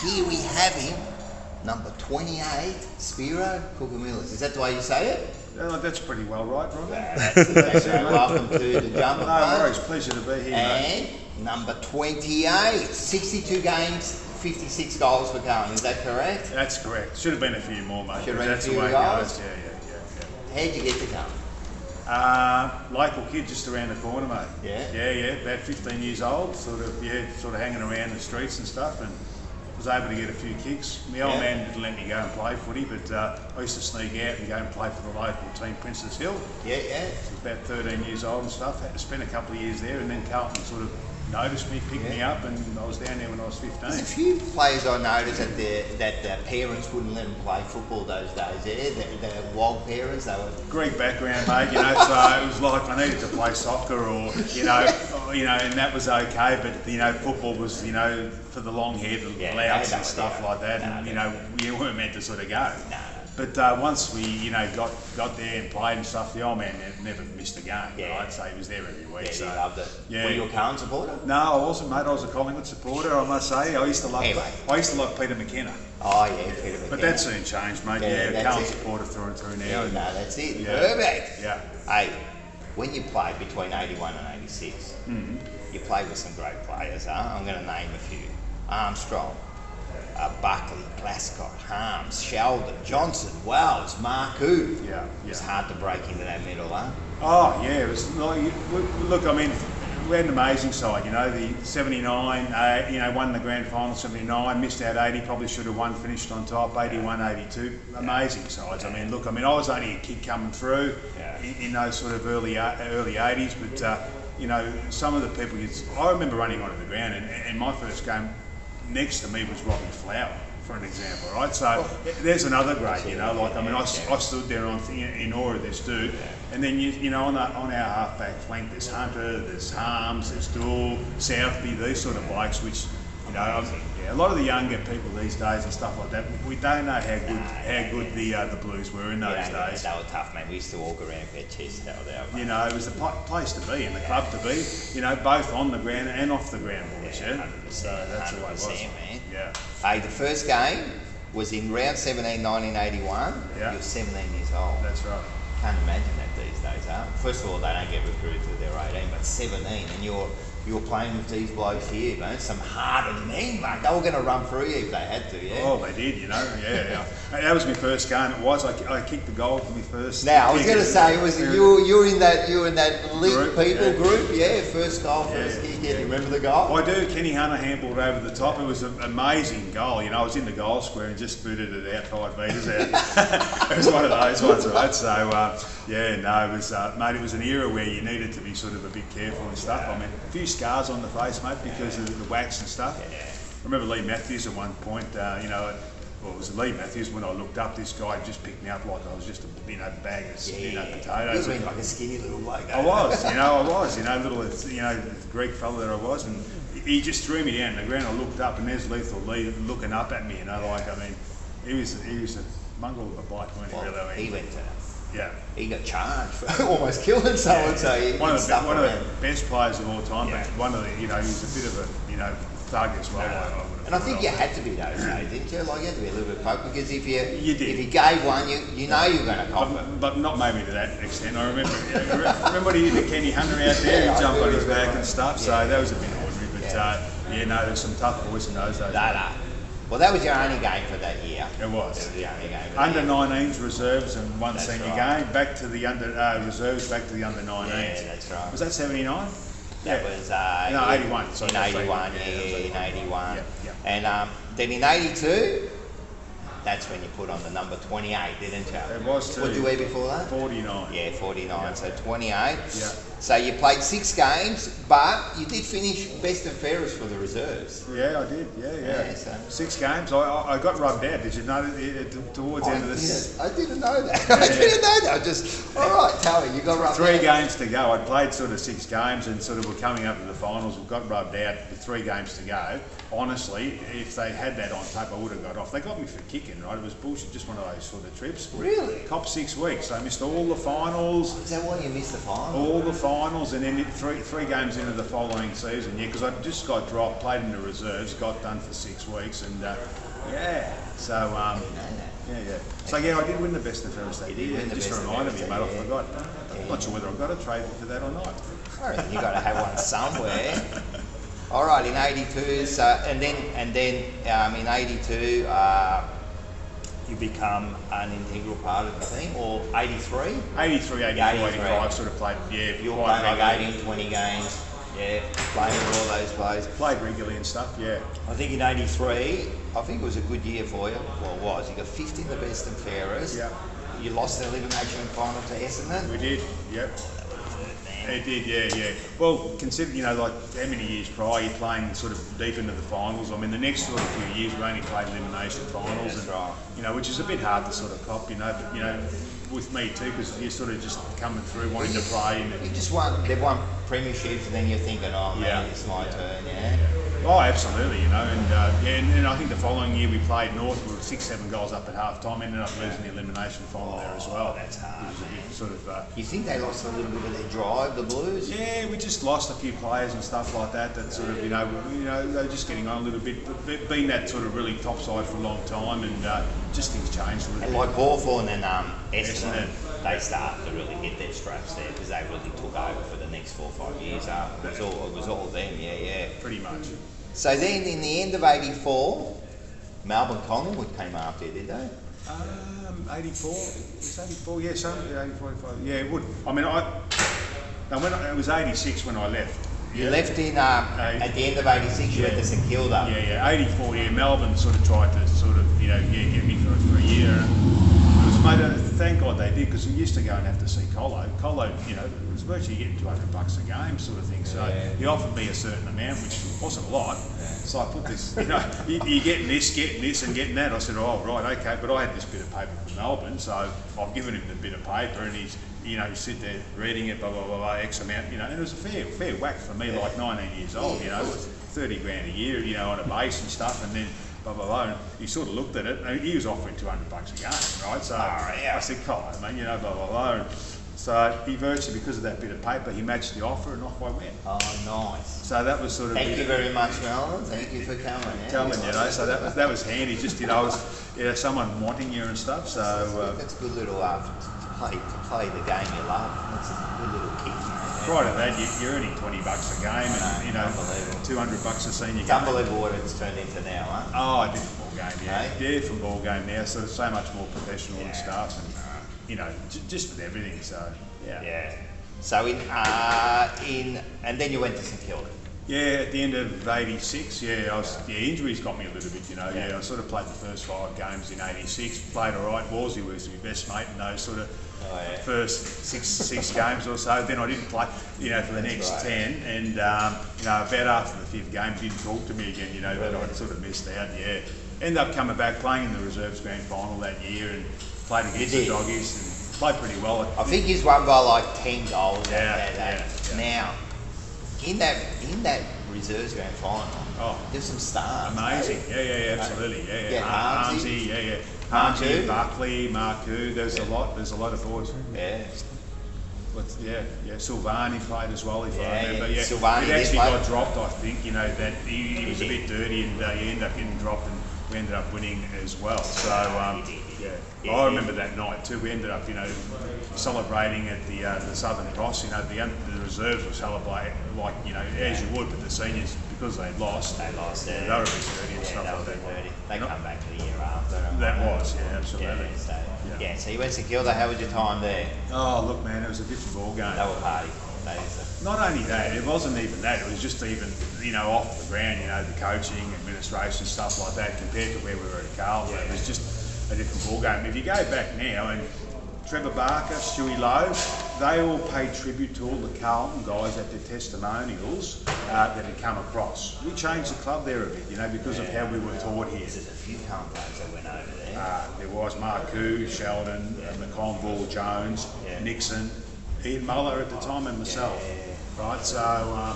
here we have him, number 28, Spiro Kourkoumelis. Is that the way you say it? That's pretty well right, Ron. That's welcome to the jumper. No worries, pleasure to be here, mate. And number 28, 62 games, 56 goals for going. Is that correct? That's correct. Should have been a few more, mate. Should have been That's a few the way goals? it goes. Yeah. How'd you get to come? Local kid just around the corner, mate. Yeah? Yeah. About 15 years old, sort of hanging around the streets and stuff, and was able to get a few kicks. My old man didn't let me go and play footy, but I used to sneak out and go and play for the local team, Princess Hill. Yeah. I was about 13 years old and stuff. Had to spend a couple of years there, and then Carlton sort of noticed me, picked me up, and I was down there when I was 15. There's a few players I noticed that their parents wouldn't let them play football those days. Yeah, the wild parents, they were Greek background, mate. You know, so it was like I needed to play soccer, or and that was okay. But football was for the long-haired louts and stuff like that, and you weren't meant to sort of go. No. But once we got there and played and stuff, the old man never missed a game. Yeah. Right? So he was there every week. Yeah, so he loved it. Yeah. Were you a Carlton supporter? No, I wasn't, mate. I was a Collingwood supporter, I must say. I used to love Peter McKenna. Oh yeah, Peter McKenna. But that soon changed, mate. Yeah, Carlton supporter through and through now. Yeah, no, that's it. Yeah. Perfect. Yeah. Hey, when you played between 81 and 86, you played with some great players. I'm going to name a few. Armstrong, Buckley, Glasgow, Harms, Sheldon, Johnson, Wells, Marku. Yeah. It's hard to break into that middle, huh? Oh yeah, it was like, look, I mean, we had an amazing side. The 79, won the grand final 79, missed out 80, probably should have won, finished on top. 81, 82, amazing sides. I mean, look, I was only a kid coming through in those sort of early 80s, but some of the people, I remember running onto the ground, and my first game next to me was Robbie Flower, for an example, right? So there's another great, I stood there in awe of this dude, and then on our halfback flank, there's Hunter, there's Harms, there's Dool, Southby, these sort of blokes, which a lot of the younger people these days and stuff like that, we don't know how good the Blues were in those days. They were tough, mate. We used to walk around with our chests held out. It was the place to be and the club to be. Both on the ground and off the ground, boys. Yeah. 100%, So that's the way it was. Man. Yeah. Hey, the first game was in round 17, 1981. Yeah. You're 17 years old. That's right. Can't imagine that these days, huh? First of all, they don't get recruited till they're 18, but 17, and you're playing with these blokes here, man. Some harder men, mate. They were going to run through you if they had to, yeah. Oh, they did, yeah. That was my first game. It was. I kicked the goal for my first. Now I was going to say, you were in that elite group, yeah. First goal, first kick. Yeah. Do you remember the goal? I do. Kenny Hunter handballed over the top. It was an amazing goal. I was in the goal square and just booted it out 5 metres out. It was one of those ones, right? So it was, mate. It was an era where you needed to be sort of a bit careful and stuff. I mean, a few scars on the face, mate, because of the wax and stuff. Yeah. I remember Lee Matthews at one point, it was Lee Matthews, when I looked up, this guy just picked me up like I was just a bag of potatoes. You were like a skinny little bloke. I was, little, Greek fella that I was, and he just threw me down to the ground. I looked up, and there's Lethal Lee looking up at me, he was a mongrel of a bloke, wasn't he, really? He went to... Yeah. He got charged for almost killing someone, so he one of the best players of all time, but one of the, he was a bit of a, thug as well. And I think you had to be those days, didn't you? Like, you had to be a little bit poke, because if you did. If you gave one, you know you're going to cop it. But not maybe to that extent. I remember when he did the Kenny Hunter out there, he jumped on his back and stuff, so that was a bit ordinary, but there's some tough boys in those days. Well, that was your only game for that year. It was. That was the only game. Under 19s reserves and one senior game. Back to the under reserves. Back to the under 19s. Yeah, that's right. Was that 79? That was 81. So in 81, in 81. Yeah. And then in 82, that's when you put on the number 28, didn't you? It was too. What did you wear before that? 49. Yeah, 49. Yeah. So 28. Yeah. So you played 6 games, but you did finish best and fairest for the reserves. Yeah, I did. Yeah. So 6 games. I got rubbed out. Did you know towards the end of this? I didn't know that. I didn't know that. All right, tell me, you got rubbed out. 3 games to go. I played sort of 6 games and sort of we're coming up to the finals. We got rubbed out with 3 games to go. Honestly, if they had that on tape, I would have got off. They got me for kicking, right? It was bullshit, just one of those sort of trips. Really? Cop 6 weeks. I missed all the finals. Is that why you missed the finals? All the finals. finals and then three games into the following season. Yeah, because I just got dropped, played in the reserves, got done for 6 weeks, and yeah. So yeah. So yeah, I did win the best and fairest that year. Just reminded me, mate. I forgot. I'm not sure whether I've got a trade for that or not. I reckon you got to have one somewhere. All right, in '82, so and then in '82. You become an integral part of the team, or 83? 83, 85 sort of played, yeah. You were playing like 18, 20 games, yeah, playing with all those players. Played regularly and stuff, yeah. I think in 83, I think it was a good year for you. Well, it was. You got 5th in the best and fairest. Yeah. You lost the elimination final to Essendon. We did, yep. It did, yeah. Well, consider, like how many years prior you're playing sort of deep into the finals. I mean, the next sort of few years we only played elimination finals, That's right. Which is a bit hard to sort of cop, but with me too, because you're sort of just coming through wanting to play. And you just they've won premierships, and then you're thinking, oh man, it's my turn, yeah. Oh, absolutely, and I think the following year we played North. We were 6-7 goals up at half time. Ended up losing the elimination final there as well. That's hard, man. Sort of. You think they lost a little bit of their drive, the Blues? Yeah, we just lost a few players and stuff like that. That sort of, they're just getting on a little bit. But been that sort of really top side for a long time, and just things changed a little and bit. Like Hawthorn and Essendon, they started to really get their straps there because they really took over for the next 4 or 5 years. It was all them, yeah. Pretty much. So then, in the end of '84, Melbourne Collingwood came after you, did they? 84. It's 84. Yeah, something. 84, 85. Yeah, it would. I mean, it was 86 when I left. You left in at the end of '86. You went to St Kilda. Yeah. 84. Yeah, Melbourne sort of tried to get me for a year. Mate, thank God they did, because we used to go and have to see Colo. Colo, it was virtually getting $200 a game sort of thing. So he offered me a certain amount, which wasn't a lot. So I put this, you're getting this and getting that. I said, oh, right, okay. But I had this bit of paper from Melbourne, so I've given him the bit of paper, and he's, sit there reading it, blah, blah, blah, X amount, and it was a fair whack for me, like 19 years old, it was 30 grand a year, on a base and stuff, and then blah, blah, blah. And he sort of looked at it, and he was offering $200 a game, right? So I said, come on, mate, blah, blah, blah. And so he virtually, because of that bit of paper, he matched the offer, and off I went. Oh, nice. So that was sort of... Thank you very much, Melbourne. Thank you for coming. So that was handy, just, I was, someone wanting you and stuff, so... That's a good little, to play the game you love. That's a good little kick, man. Prior to that, you're earning $20 a game, and $200 a senior game. It's unbelievable what it's turned into now, huh? Oh, a different ball game, different ball game now. So it's so much more professional and stuff, and just with everything. So yeah. So and then you went to St Kilda. Yeah, at the end of '86, injuries got me a little bit, I sort of played the first 5 games in '86, played all right. Worsey was my best mate in those sort of first six games or so. Then I didn't play, for the next 10, and about after the 5th game, he didn't talk to me again, that I'd sort of missed out. Ended up coming back, playing in the reserves grand final that year, and played against the Doggies and played pretty well. I think he's won by like 10 goals. Now, in that reserves grand final, there's some stars. Amazing, absolutely, Harmsy, Harmsy, Buckley, Marku. There's a lot of boys. Silvani played as well, if I remember. Silvani he actually got dropped, I think. That he was a bit dirty, and he ended up getting dropped, and we ended up winning as well. So I remember that night too. We ended up, celebrating at the Southern Cross. The reserves were celebrating as you would, but the seniors, because they lost. They were a bit dirty and stuff like that. They come back to the year after. That was, absolutely. So you went to Kilda. How was your time there? Oh, look, man, it was a different ball game. They were party. Not only that, it wasn't even that. It was just even, off the ground, the coaching, administration, stuff like that, compared to where we were at Carlton. It was just a different ball game. If you go back now, and Trevor Barker, Stewie Lowe, they all paid tribute to all the Carlton guys at their testimonials that had come across. We changed the club there a bit, because of how we were taught here. There's a few Carlton players that went over there. There was Marku, Sheldon, McConville, Jones, Nixon, Ian Muller at the time, and myself. Right, so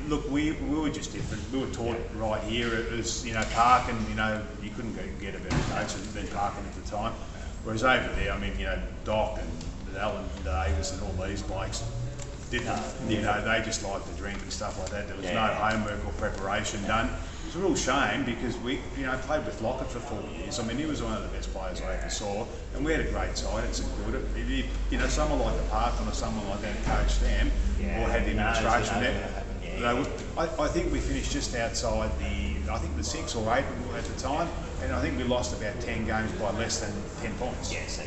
look, we were just different. We were taught right here. It was Parkin. You couldn't get a better coach than Parkin at the time. Whereas over there, Doc and Alan Davis and all these blokes didn't. You know, they just liked to drink and stuff like that. There was no homework or preparation done. It was a real shame because we, you know, played with Lockett for 4 years. I mean, he was one of the best players I ever saw, and we had a great side at St Kilda. You know, someone like the Parkland or someone like that coached them, or had the administration there. I think we finished just outside I think the 6 or 8 at the time, and I think we lost about 10 games by less than 10 points. Yeah, so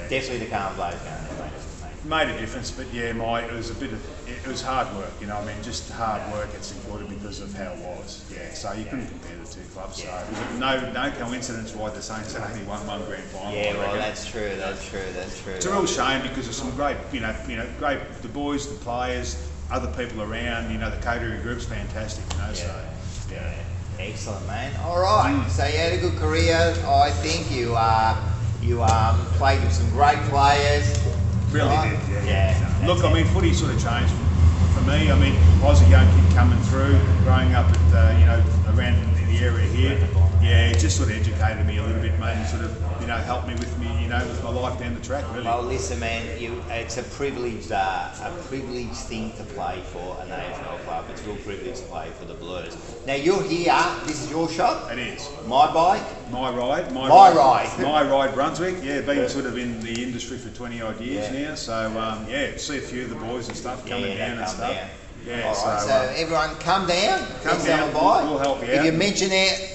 Definitely the calm blows down there, made a difference, but yeah, it was hard work, you know. I mean, just hard work at St Kilda because of how it was. Yeah, so you couldn't compare the two clubs. So it was no coincidence why the Saints had only won one grand final. Yeah, well, that's true. It's a real shame because of some great, great the boys, the players, other people around. You know, the catering group's fantastic. You know, yeah. Excellent, man. All right, so you had a good career. I think you played with some great players. Really did, yeah. Look, I mean, footy sort of changed for me. I mean, I was a young kid coming through, growing up at, around the area here. Yeah, it just sort of educated me a little bit, mate, and sort of, helped me with my life down the track, really. Well, listen, man, it's a privileged thing to play for an AFL club. It's a real privilege to play for the Blues. Now, you're here. This is your shop? It is. My bike? My ride. My ride, Brunswick. Yeah, been sort of in the industry for 20 odd years now. So, see a few of the boys and stuff coming down and stuff. Down. Yeah, all right, so everyone come down. Come down. We'll help you out. If you mention it,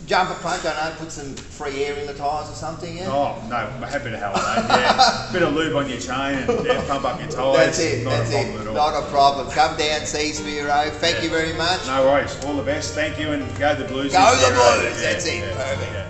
jumper punch, I know, put some free air in the tyres or something, yeah? Oh, no, I'm happy to help, mate, yeah. Bit of lube on your chain and pump up your tyres. That's it. Not a problem. Come down, see Spiro. Thank you very much. No worries. All the best. Thank you, and go the Blues. Go the Blues. That's it. Perfect. Yeah.